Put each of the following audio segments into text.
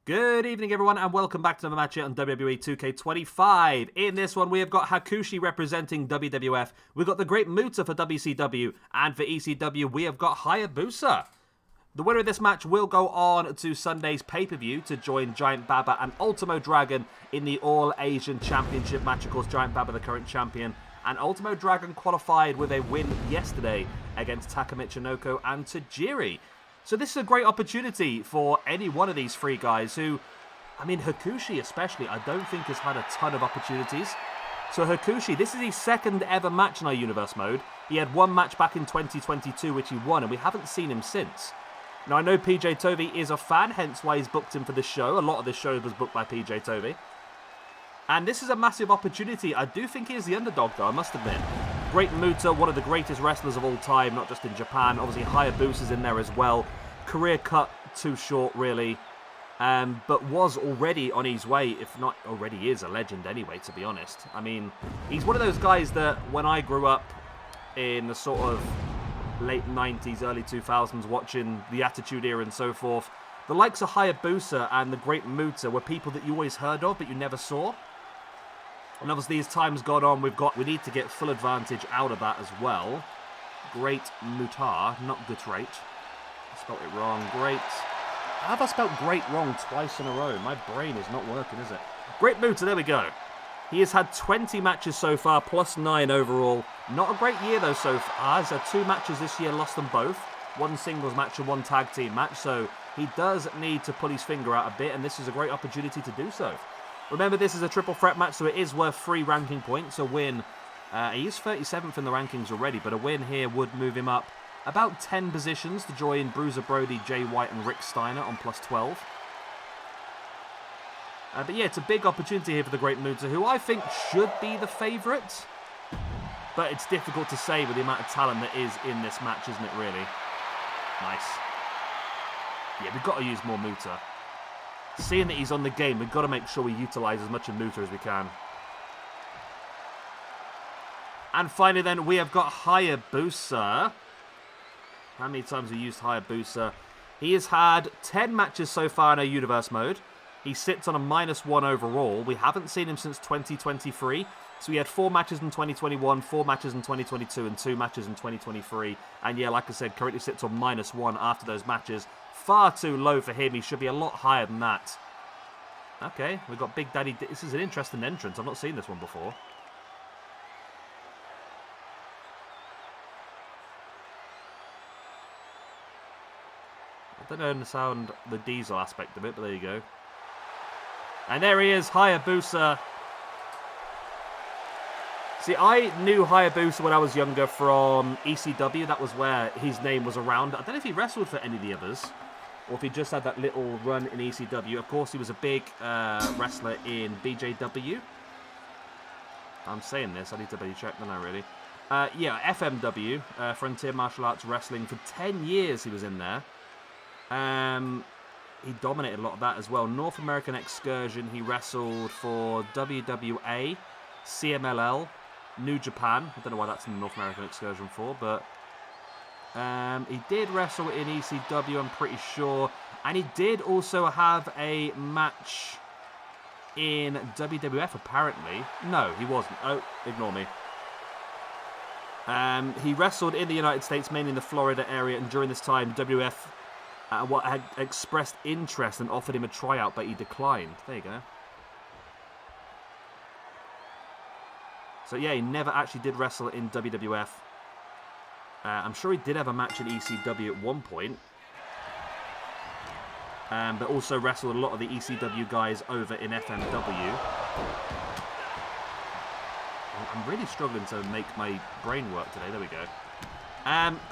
Good evening, everyone, and welcome back to another match here on WWE 2K25. In this one, we have got Hakushi representing WWF. We've got the Great Muta for WCW, and for ECW, we have got Hayabusa. The winner of this match will go on to Sunday's pay-per-view to join Giant Baba and Ultimo Dragon in the All-Asian Championship match. Of course, Giant Baba, the current champion, and Ultimo Dragon qualified with a win yesterday against Taka Michinoku and Tajiri. So this is a great opportunity for any one of these three guys who, I mean, Hakushi especially, I don't think has had a ton of opportunities. So Hakushi, this is his second ever match in our Universe mode. He had one match back in 2022, which he won, and we haven't seen him since. Now, I know PJ Tovey is a fan, hence why he's booked him for this show. A lot of this show was booked by PJ Tovey. And this is a massive opportunity. I do think he is the underdog, though, I must admit. Great Muta, one of the greatest wrestlers of all time, not just in Japan. Obviously, Hayabusa's in there as well. Career cut too short, really. But was already on his way, if not already is a legend anyway, to be honest. I mean, he's one of those guys that when I grew up in the sort of late 90s, early 2000s, watching the Attitude Era and so forth, the likes of Hayabusa and the Great Muta were people that you always heard of, but you never saw. And obviously, as time's gone on, we need to get full advantage out of that as well. Great Muta, not good rate. I spelled it wrong. Great. How have I spelled great wrong twice in a row? My brain is not working, is it? Great Muta, there we go. He has had 20 matches so far, plus 9 overall. Not a great year, though, so far. He's had 2 matches this year, lost them both. 1 singles match and 1 tag team match, so he does need to pull his finger out a bit, and this is a great opportunity to do so. Remember, this is a triple threat match, so it is worth 3 ranking points. A win, he is 37th in the rankings already, but a win here would move him up about 10 positions to join Bruiser Brody, Jay White, and Rick Steiner on plus 12. But yeah, it's a big opportunity here for the Great Muta, who I think should be the favourite. But it's difficult to say with the amount of talent that is in this match, isn't it, really? Nice. Yeah, we've got to use more Muta. Seeing that he's on the game, we've got to make sure we utilise as much of Muta as we can. And finally then, we have got Hayabusa. How many times have we used Hayabusa? He has had 10 matches so far in our Universe mode. He sits on a -1 overall. We haven't seen him since 2023. So he had 4 matches in 2021, 4 matches in 2022, and 2 matches in 2023. And yeah, like I said, currently sits on -1 after those matches. Far too low for him. He should be a lot higher than that. Okay, we've got Big Daddy. This is an interesting entrance. I've not seen this one before. I don't understand the diesel aspect of it, but there you go. And there he is, Hayabusa. See, I knew Hayabusa when I was younger from ECW. That was where his name was around. I don't know if he wrestled for any of the others, or if he just had that little run in ECW. Of course, he was a big wrestler in BJW. I'm saying this, I need to double check, don't I, really? Yeah, FMW, Frontier Martial Arts Wrestling. For 10 years he was in there. He dominated a lot of that as well. North American Excursion, he wrestled for WWA, CMLL, New Japan. I don't know why that's in the North American Excursion for, but he did wrestle in ECW, I'm pretty sure. And he did also have a match in WWF, apparently. No, he wasn't. Oh, ignore me. He wrestled in the United States, mainly in the Florida area, and during this time, WWF had expressed interest and offered him a tryout, but he declined. There you go. So yeah, he never actually did wrestle in WWF. I'm sure he did have a match in ECW at one point. But also wrestled a lot of the ECW guys over in FMW. I'm really struggling to make my brain work today. There we go.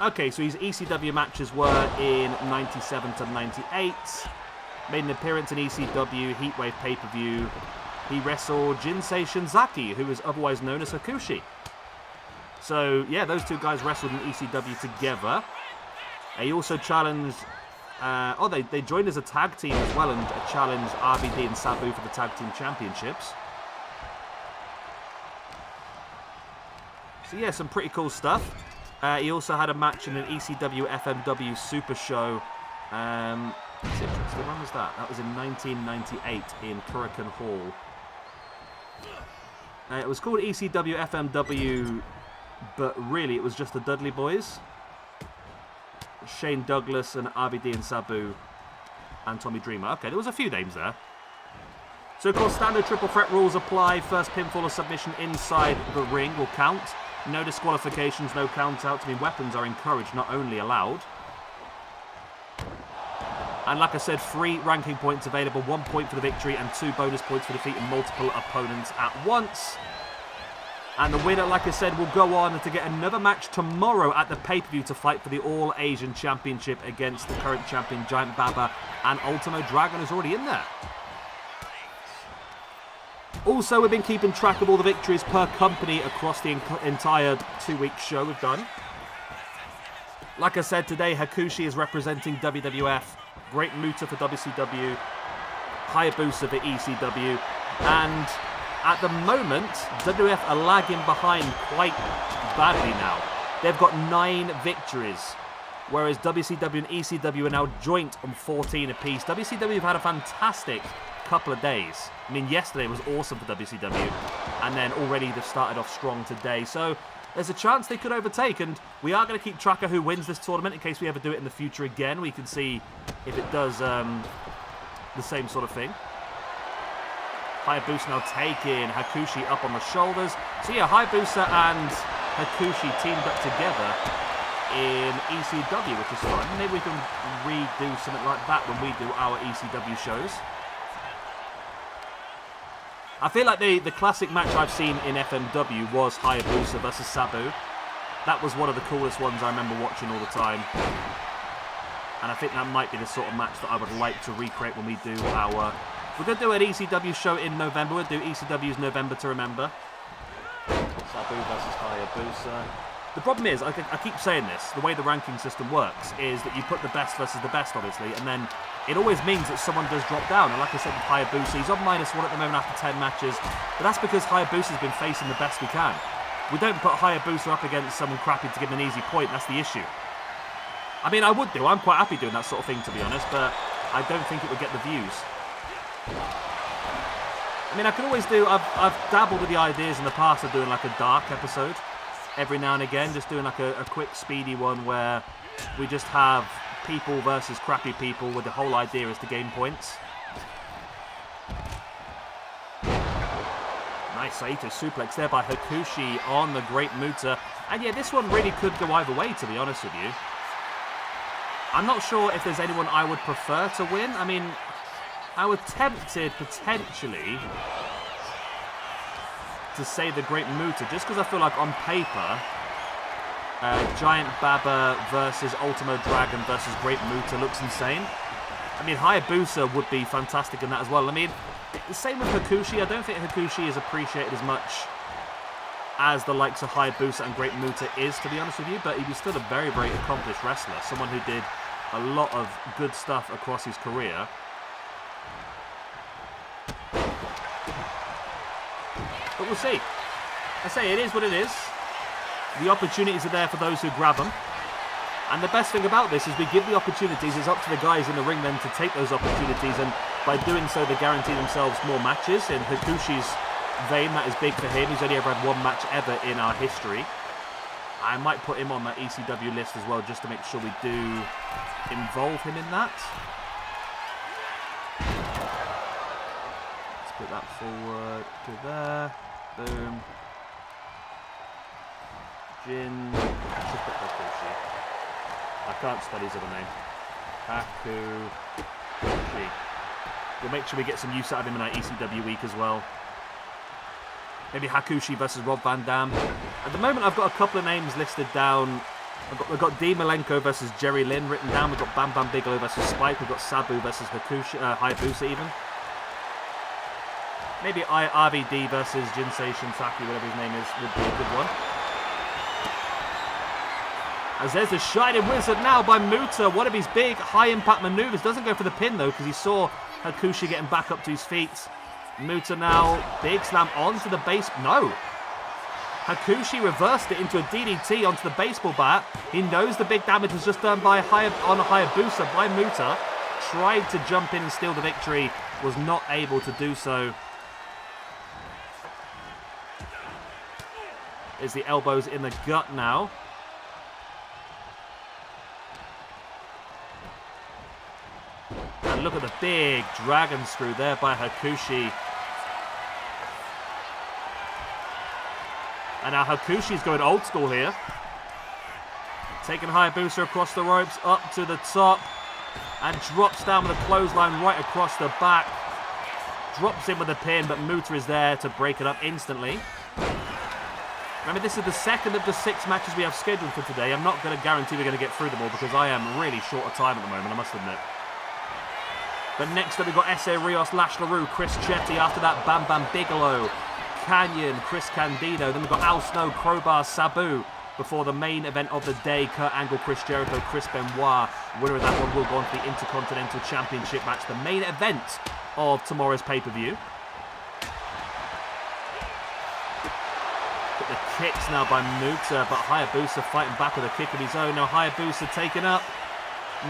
Okay, so his ECW matches were in 97 to 98. Made an appearance in ECW, Heatwave pay-per-view. He wrestled Jinsei Shinzaki, who is otherwise known as Hakushi. So, yeah, those two guys wrestled in ECW together. He also challenged... they joined as a tag team as well and challenged RVD and Sabu for the tag team championships. So, yeah, some pretty cool stuff. He also had a match in an ECW FMW Super Show That's interesting. When was that? That was in 1998 in Kurikan Hall. It was called ECW FMW, but really it was just the Dudley Boys. Shane Douglas and RVD and Sabu and Tommy Dreamer. Okay, there was a few names there. So, of course, standard triple threat rules apply. First pinfall or submission inside the ring will count. No disqualifications, no count-outs. I mean, weapons are encouraged, not only allowed. And like I said, 3 ranking points available. 1 point for the victory and 2 bonus points for defeating multiple opponents at once. And the winner, like I said, will go on to get another match tomorrow at the pay-per-view to fight for the All-Asian Championship against the current champion, Giant Baba, and Ultimo Dragon is already in there. Also, we've been keeping track of all the victories per company across the entire 2-week show we've done. Like I said, today, Hakushi is representing WWF, Great Muta for WCW, Hayabusa for ECW, and at the moment, WWF are lagging behind quite badly now. They've got 9 victories, whereas WCW and ECW are now joint on 14 apiece. WCW have had a fantastic couple of days. I mean, yesterday was awesome for WCW, and then already they've started off strong today. So there's a chance they could overtake, and we are going to keep track of who wins this tournament in case we ever do it in the future again. We can see if it does the same sort of thing. Hayabusa now taking Hakushi up on the shoulders. So yeah, Hayabusa and Hakushi teamed up together in ECW, which is fun. Maybe we can redo something like that when we do our ECW shows. I feel like the classic match I've seen in FMW was Hayabusa versus Sabu. That was one of the coolest ones I remember watching all the time. And I think that might be the sort of match that I would like to recreate when we do our... We're going to do an ECW show in November. We'll do ECW's November to Remember. Sabu versus Hayabusa. The problem is, I keep saying this, the way the ranking system works is that you put the best versus the best, obviously, and then it always means that someone does drop down. And like I said with Hayabusa, he's on -1 at the moment after 10 matches, but that's because Hayabusa's been facing the best we can. We don't put Hayabusa up against someone crappy to give him an easy point, that's the issue. I mean, I would do. I'm quite happy doing that sort of thing, to be honest, but I don't think it would get the views. I mean, I could always do... I've dabbled with the ideas in the past of doing like a dark episode every now and again, just doing like a quick, speedy one where we just have people versus crappy people where the whole idea is to gain points. Nice Saito suplex there by Hakushi on the Great Muta. And yeah, this one really could go either way, to be honest with you. I'm not sure if there's anyone I would prefer to win. I mean, I was tempted, potentially, to say the Great Muta, just because I feel like on paper, Giant Baba versus Ultimo Dragon versus Great Muta looks insane. I mean, Hayabusa would be fantastic in that as well. I mean, the same with Hakushi. I don't think Hakushi is appreciated as much as the likes of Hayabusa and Great Muta is, to be honest with you, but he was still a very, very accomplished wrestler, someone who did a lot of good stuff across his career. But we'll see. I say, it is what it is. The opportunities are there for those who grab them. And the best thing about this is we give the opportunities. It's up to the guys in the ring then to take those opportunities, and by doing so they guarantee themselves more matches. In Hakushi's vein, that is big for him. He's only ever had 1 match ever in our history. I might put him on that ECW list as well, just to make sure we do involve him in that. Let's put that forward to there. Boom. Jin. I should put Hakushi. I can't spell his other name. Hakushi. We'll make sure we get some use out of him in our ECW week as well. Maybe Hakushi versus Rob Van Dam. At the moment, I've got a couple of names listed down. We've got Dean Malenko versus Jerry Lynn written down. We've got Bam Bam Bigelow versus Spike. We've got Sabu versus Hayabusa even. Maybe RVD versus Jinsei Shinsaki, whatever his name is, would be a good one. As there's a Shining Wizard now by Muta. One of his big high-impact maneuvers. Doesn't go for the pin, though, because he saw Hakushi getting back up to his feet. Muta now, big slam onto the base. No. Hakushi reversed it into a DDT onto the baseball bat. He knows the big damage was just done by Hayabusa by Muta. tried to jump in and steal the victory, was not able to do so. Is the elbows in the gut now. And look at the big dragon screw there by Hakushi. And now Hakushi's going old school here. Taking Hayabusa across the ropes, up to the top. And drops down with a clothesline right across the back. Drops in with a pin, but Muta is there to break it up instantly. Remember, this is the second of the 6 matches we have scheduled for today. I'm not going to guarantee we're going to get through them all because I am really short of time at the moment, I must admit. But next up, we've got S.A. Rios, Lash LaRue, Chris Chetti. After that, Bam Bam Bigelow, Canyon, Chris Candido. Then we've got Al Snow, Crowbar, Sabu. Before the main event of the day, Kurt Angle, Chris Jericho, Chris Benoit. Winner of that one will go on to the Intercontinental Championship match, the main event of tomorrow's pay-per-view. The kicks now by Muta, but Hayabusa fighting back with a kick of his own. Now Hayabusa taken up.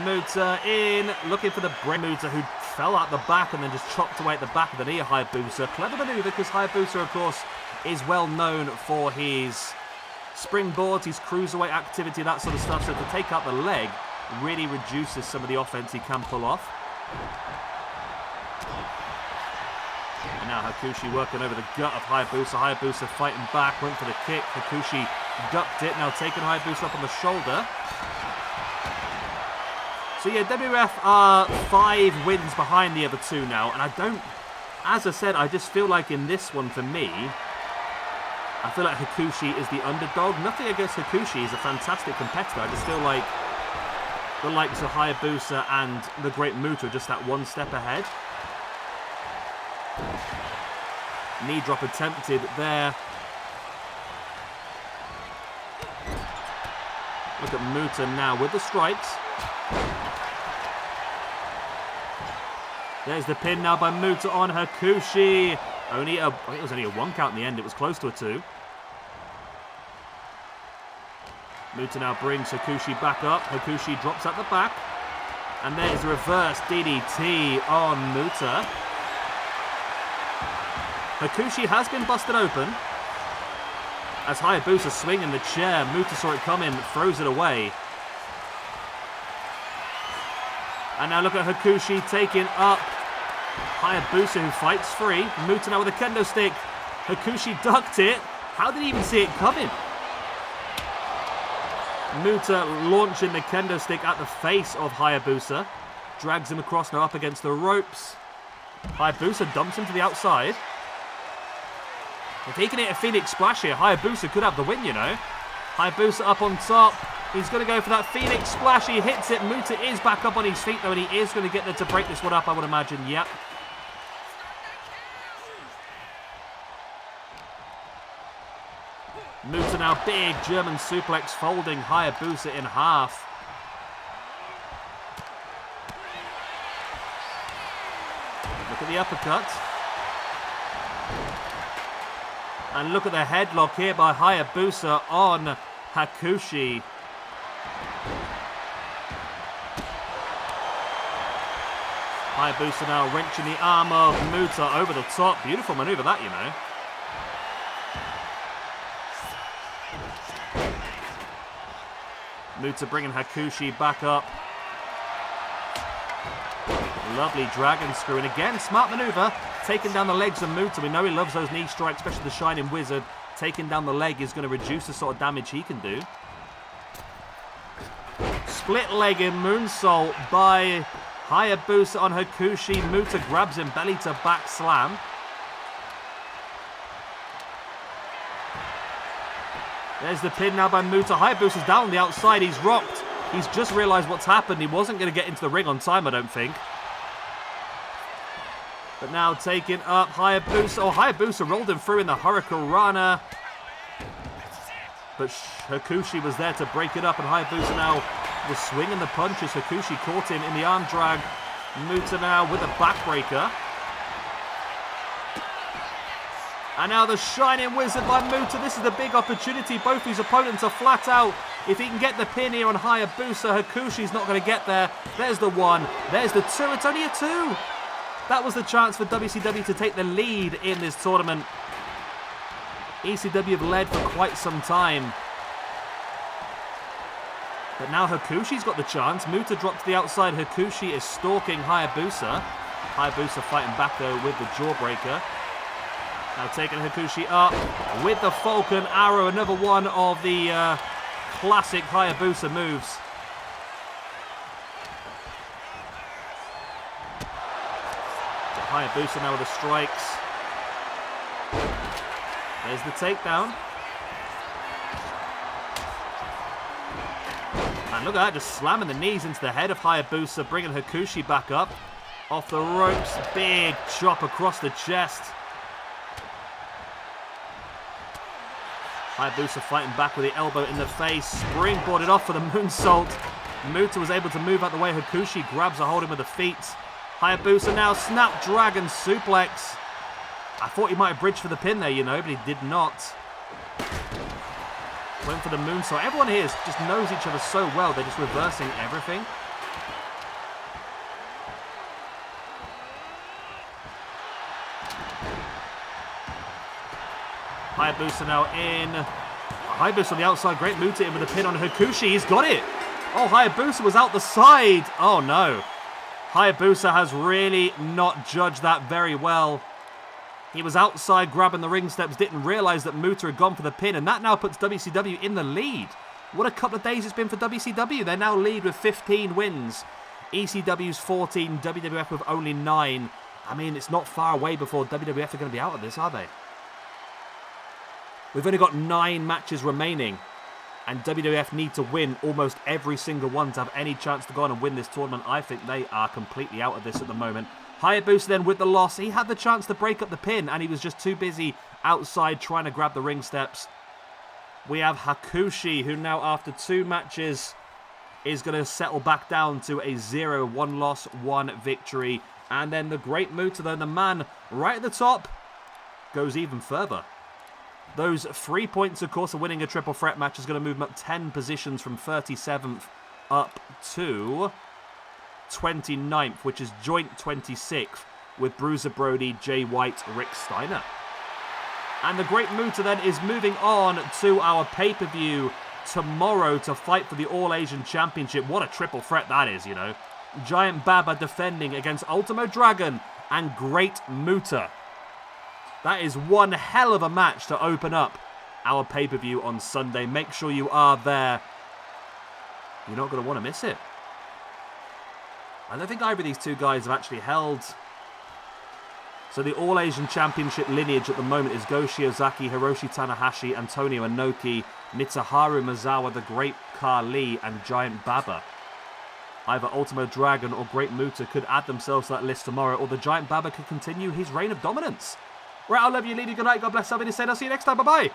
Muta in, looking for the break. Muta, who fell out the back and then just chopped away at the back of the knee of Hayabusa. Clever maneuver because Hayabusa, of course, is well known for his springboards, his cruiserweight activity, that sort of stuff. So to take out the leg really reduces some of the offense he can pull off. And now Hakushi working over the gut of Hayabusa. Hayabusa fighting back, went for the kick. Hakushi ducked it, now taking Hayabusa up on the shoulder. So yeah, WWF are 5 wins behind the other 2 now. And I don't, as I said, I just feel like in this one for me, I feel like Hakushi is the underdog. Nothing against Hakushi, he's a fantastic competitor. I just feel like the likes of Hayabusa and the Great Muta are just that one step ahead. Knee drop attempted there. Look at Muta now with the strikes. There's the pin now by Muta on Hakushi. It was only a 1 count in the end. It was close to a 2. Muta now brings Hakushi back up. Hakushi drops at the back. And there's a reverse DDT on Muta. Hakushi has been busted open. As Hayabusa swinging the chair, Muta saw it coming, throws it away. And now look at Hakushi taking up Hayabusa, who fights free. Muta now with a kendo stick. Hakushi ducked it. How did he even see it coming? Muta launching the kendo stick at the face of Hayabusa. Drags him across now up against the ropes. Hayabusa dumps him to the outside. If he can hit a Phoenix Splash here, Hayabusa could have the win, you know. Hayabusa up on top. He's going to go for that Phoenix Splash. He hits it. Muta is back up on his feet, though, and he is going to get there to break this one up, I would imagine. Yep. Muta now, big German suplex, folding Hayabusa in half. Look at the uppercut. And look at the headlock here by Hayabusa on Hakushi. Hayabusa now wrenching the arm of Muta over the top. Beautiful maneuver that, you know. Muta bringing Hakushi back up. Lovely dragon screw. And again, smart maneuver. Taking down the legs of Muta. We know he loves those knee strikes, especially the Shining Wizard. Taking down the leg is going to reduce the sort of damage he can do. Split-legged moonsault by Hayabusa on Hakushi. Muta grabs him, belly to back slam. There's the pin now by Muta. Hayabusa's down on the outside. He's rocked. He's just realized what's happened. He wasn't going to get into the ring on time, I don't think. But now taking up Hayabusa. Oh, Hayabusa rolled him through in the Hurricanrana. But Hakushi was there to break it up, and Hayabusa now was swinging the punches. Hakushi caught him in the arm drag. Muta now with a backbreaker. And now the Shining Wizard by Muta. This is the big opportunity. Both his opponents are flat out. If he can get the pin here on Hayabusa, Hakushi's not going to get there. There's the 1. There's the 2. It's only a 2. That was the chance for WCW to take the lead in this tournament. ECW have led for quite some time. But now Hakushi's got the chance. Muta dropped to the outside. Hakushi is stalking Hayabusa. Hayabusa fighting back though with the jawbreaker. Now taking Hakushi up with the Falcon Arrow. Another one of the classic Hayabusa moves. So Hayabusa now with the strikes. There's the takedown. And look at that, just slamming the knees into the head of Hayabusa, bringing Hakushi back up. Off the ropes, big chop across the chest. Hayabusa fighting back with the elbow in the face. Springboarded off for the moonsault. Muta was able to move out the way. Hakushi grabs a hold of him with the feet. Hayabusa now snapdragon suplex. I thought he might have bridged for the pin there, you know, but he did not. Went for the moonsault. Everyone here just knows each other so well. They're just reversing everything. Hayabusa now in. Hayabusa on the outside. Great Muta in with a pin on Hakushi. He's got it. Oh, Hayabusa was out the side. Oh, no. Hayabusa has really not judged that very well. He was outside grabbing the ring steps, didn't realise that Muta had gone for the pin, and that now puts WCW in the lead. What a couple of days it's been for WCW. They now lead with 15 wins. ECW's 14, WWF with only 9. I mean, it's not far away before WWF are going to be out of this, are they? We've only got 9 matches remaining, and WWF need to win almost every single one to have any chance to go on and win this tournament. I think they are completely out of this at the moment. Hayabusa then with the loss. He had the chance to break up the pin, and he was just too busy outside trying to grab the ring steps. We have Hakushi, who now after 2 matches is going to settle back down to a 0, 1 loss, 1 victory. And then the Great Muta, though, the man right at the top, goes even further. Those 3 points, of course, of winning a triple threat match is going to move him up 10 positions from 37th up to 29th, which is joint 26th with Bruiser Brody, Jay White, Rick Steiner. And the Great Muta then is moving on to our pay-per-view tomorrow to fight for the All-Asian Championship. What a triple threat that is, you know. Giant Baba defending against Ultimo Dragon and Great Muta. That is one hell of a match to open up our pay-per-view on Sunday. Make sure you are there. You're not going to want to miss it. I don't think either of these two guys have actually held. So the All-Asian Championship lineage at the moment is Go Shiozaki, Hiroshi Tanahashi, Antonio Inoki, Mitsuharu Misawa, the Great Khali, and Giant Baba. Either Ultimo Dragon or Great Muta could add themselves to that list tomorrow, or the Giant Baba could continue his reign of dominance. Right, I'll love you, leave you good night, God bless, I'll see you next time, bye-bye.